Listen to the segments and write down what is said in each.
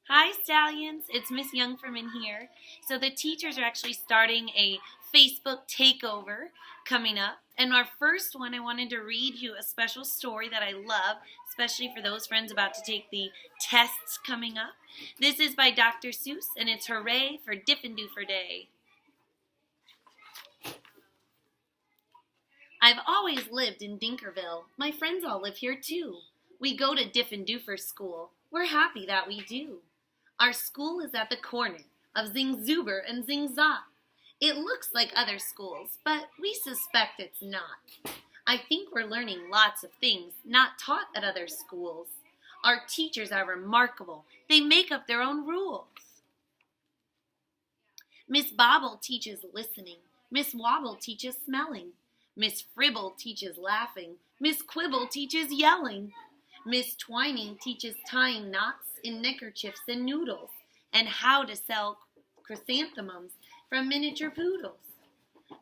Hi, Stallions. It's Miss Youngferman here. So the teachers are actually starting a Facebook takeover coming up. And our first one, I wanted to read you a special story that I love, especially for those friends about to take the tests coming up. This is by Dr. Seuss, and it's Hooray for Diffendoofer Day. I've always lived in Dinkerville. My friends all live here too. We go to Diffendoofer school. We're happy that we do. Our school is at the corner of Zingzuber and Zingza. It looks like other schools, but we suspect it's not. I think we're learning lots of things not taught at other schools. Our teachers are remarkable. They make up their own rules. Miss Bobble teaches listening. Miss Wobble teaches smelling. Miss Fribble teaches laughing. Miss Quibble teaches yelling. Miss Twining teaches tying knots in neckerchiefs and noodles, and how to sell chrysanthemums from miniature poodles.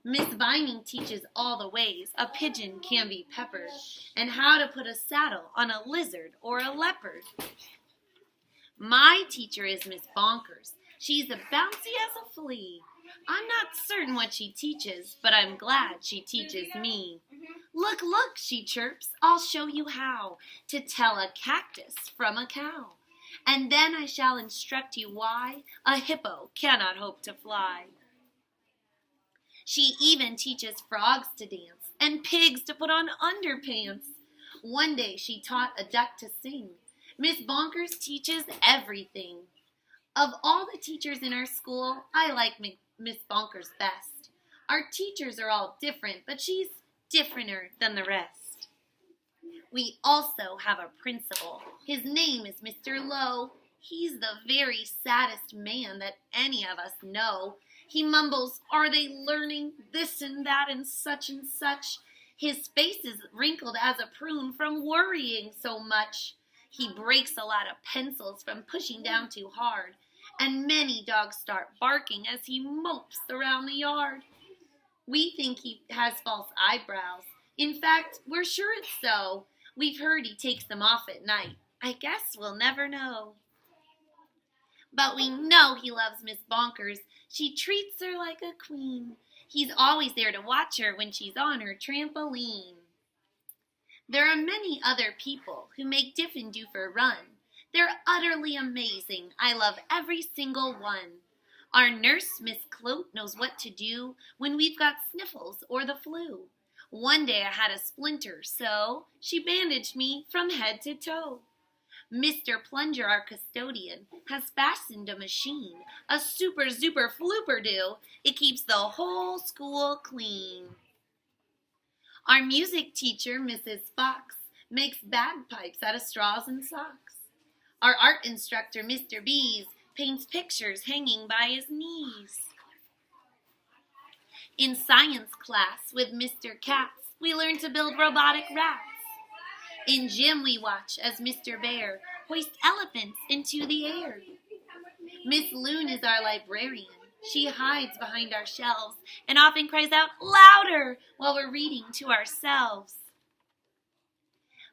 Miss Vining teaches all the ways a pigeon can be peppered, and how to put a saddle on a lizard or a leopard. My teacher is Miss Bonkers. She's as bouncy as a flea. I'm not certain what she teaches, but I'm glad she teaches me. Look, look, she chirps, I'll show you how to tell a cactus from a cow. And then I shall instruct you why a hippo cannot hope to fly. She even teaches frogs to dance and pigs to put on underpants. One day she taught a duck to sing. Miss Bonkers teaches everything. Of all the teachers in our school, I like Miss Bonkers best. Our teachers are all different, but she's differenter than the rest. We also have a principal. His name is Mr. Lowe. He's the very saddest man that any of us know. He mumbles, "Are they learning this and that and such and such?" His face is wrinkled as a prune from worrying so much. He breaks a lot of pencils from pushing down too hard, and many dogs start barking as he mopes around the yard. We think he has false eyebrows. In fact, we're sure it's so. We've heard he takes them off at night. I guess we'll never know. But we know he loves Miss Bonkers. She treats her like a queen. He's always there to watch her when she's on her trampoline. There are many other people who make Diffendoofer run. They're utterly amazing. I love every single one. Our nurse, Miss Clote, knows what to do when we've got sniffles or the flu. One day I had a splinter, so she bandaged me from head to toe. Mr. Plunger, our custodian, has fastened a machine, a super zuper flooper-doo. It keeps the whole school clean. Our music teacher, Mrs. Fox, makes bagpipes out of straws and socks. Our art instructor, Mr. Bees, paints pictures hanging by his knees. In science class with Mr. Katz, we learn to build robotic rats. In gym we watch as Mr. Bear hoists elephants into the air. Miss Loon is our librarian. She hides behind our shelves and often cries out louder while we're reading to ourselves.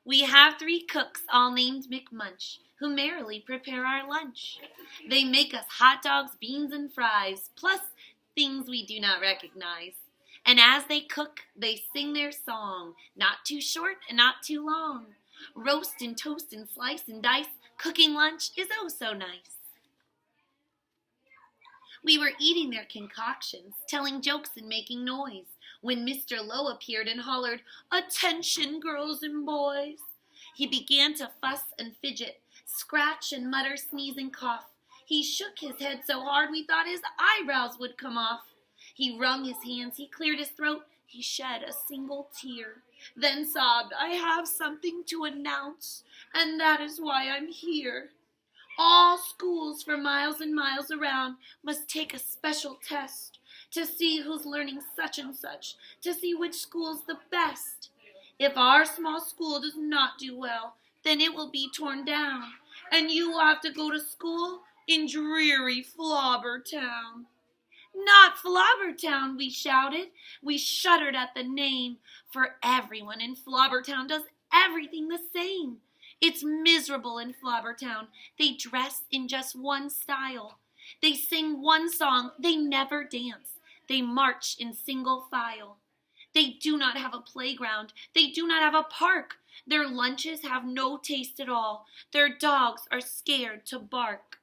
We have 3 cooks, all named McMunch, who merrily prepare our lunch. They make us hot dogs, beans, and fries, plus things we do not recognize. And as they cook, they sing their song, not too short and not too long. Roast and toast and slice and dice, cooking lunch is oh so nice. We were eating their concoctions, telling jokes and making noise, when Mr. Lowe appeared and hollered, "Attention, girls and boys." He began to fuss and fidget, scratch and mutter, sneeze and cough. He shook his head so hard we thought his eyebrows would come off. He wrung his hands, he cleared his throat, he shed a single tear, then sobbed, "I have something to announce, and that is why I'm here. All schools for miles and miles around must take a special test to see who's learning such and such, to see which school's the best. If our small school does not do well, then it will be torn down, and you will have to go to school in dreary Flobbertown." "Not Flobbertown," we shouted. We shuddered at the name, for everyone in Flobbertown does everything the same. It's miserable in Flobbertown. They dress in just one style. They sing one song. They never dance. They march in single file. They do not have a playground. They do not have a park. Their lunches have no taste at all. Their dogs are scared to bark.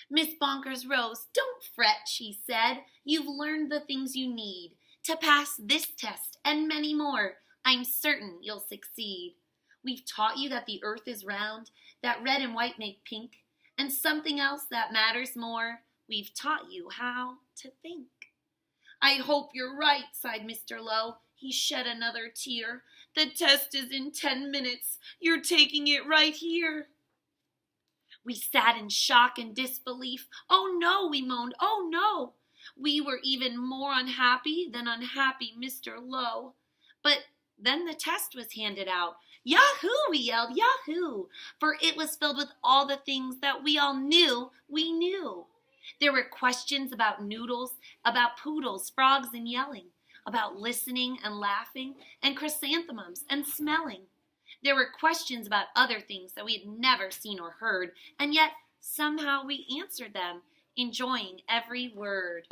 Miss Bonkers rose. "Don't fret," she said. "You've learned the things you need to pass this test and many more. I'm certain you'll succeed. We've taught you that the earth is round, that red and white make pink, and something else that matters more. We've taught you how to think." "I hope you're right," sighed Mr. Lowe. He shed another tear. "The test is in 10 minutes. You're taking it right here." We sat in shock and disbelief. "Oh no," we moaned. "Oh no." We were even more unhappy than unhappy Mr. Lowe. But then the test was handed out. "Yahoo!" we yelled. "Yahoo!" For it was filled with all the things that we all knew we knew. There were questions about noodles, about poodles, frogs, and yelling, about listening and laughing, and chrysanthemums and smelling. There were questions about other things that we had never seen or heard, and yet somehow we answered them, enjoying every word.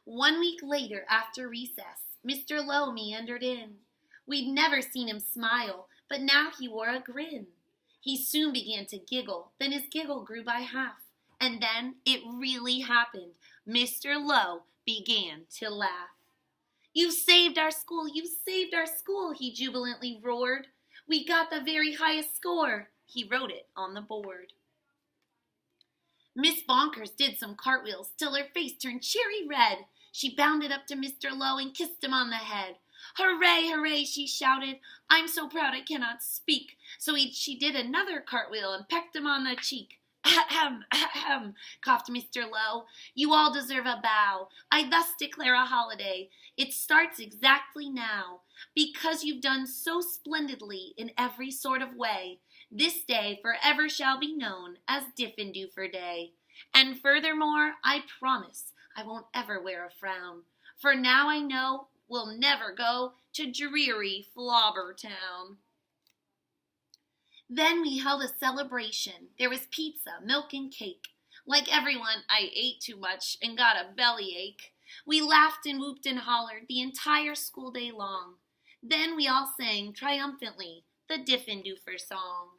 1 week later, after recess, Mr. Lowe meandered in. We'd never seen him smile, but now he wore a grin. He soon began to giggle, then his giggle grew by half. And then it really happened. Mr. Lowe began to laugh. "You've saved our school! You've saved our school!" he jubilantly roared. "We got the very highest score!" He wrote it on the board. Miss Bonkers did some cartwheels till her face turned cherry red. She bounded up to Mr. Lowe and kissed him on the head. "Hooray, hooray," she shouted. "I'm so proud I cannot speak." So she did another cartwheel and pecked him on the cheek. "Ahem, ahem," coughed Mr. Lowe. "You all deserve a bow. I thus declare a holiday. It starts exactly now. Because you've done so splendidly in every sort of way, this day forever shall be known as Diffendoofer Day. And furthermore, I promise I won't ever wear a frown. For now I know we'll never go to dreary Flobbertown." Then we held a celebration. There was pizza, milk, and cake. Like everyone, I ate too much and got a bellyache. We laughed and whooped and hollered the entire school day long. Then we all sang triumphantly the Diffendoofer song.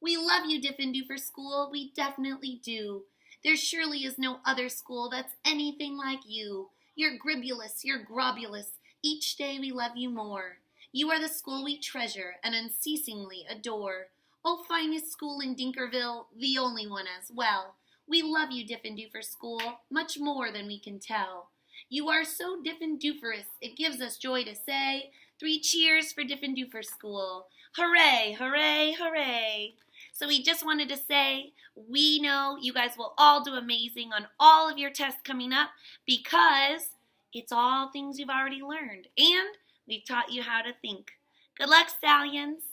"We love you, Diffendoofer School, we definitely do. There surely is no other school that's anything like you. You're gribulous, you're grobulous. Each day we love you more. You are the school we treasure and unceasingly adore. Oh, finest school in Dinkerville, the only one as well. We love you, Diffendoofer School, much more than we can tell. You are so Diffendooferous, it gives us joy to say, 3 cheers for Diffendoofer School. Hooray, hooray, hooray." So we just wanted to say, we know you guys will all do amazing on all of your tests coming up because it's all things you've already learned. And we've taught you how to think. Good luck, Stallions!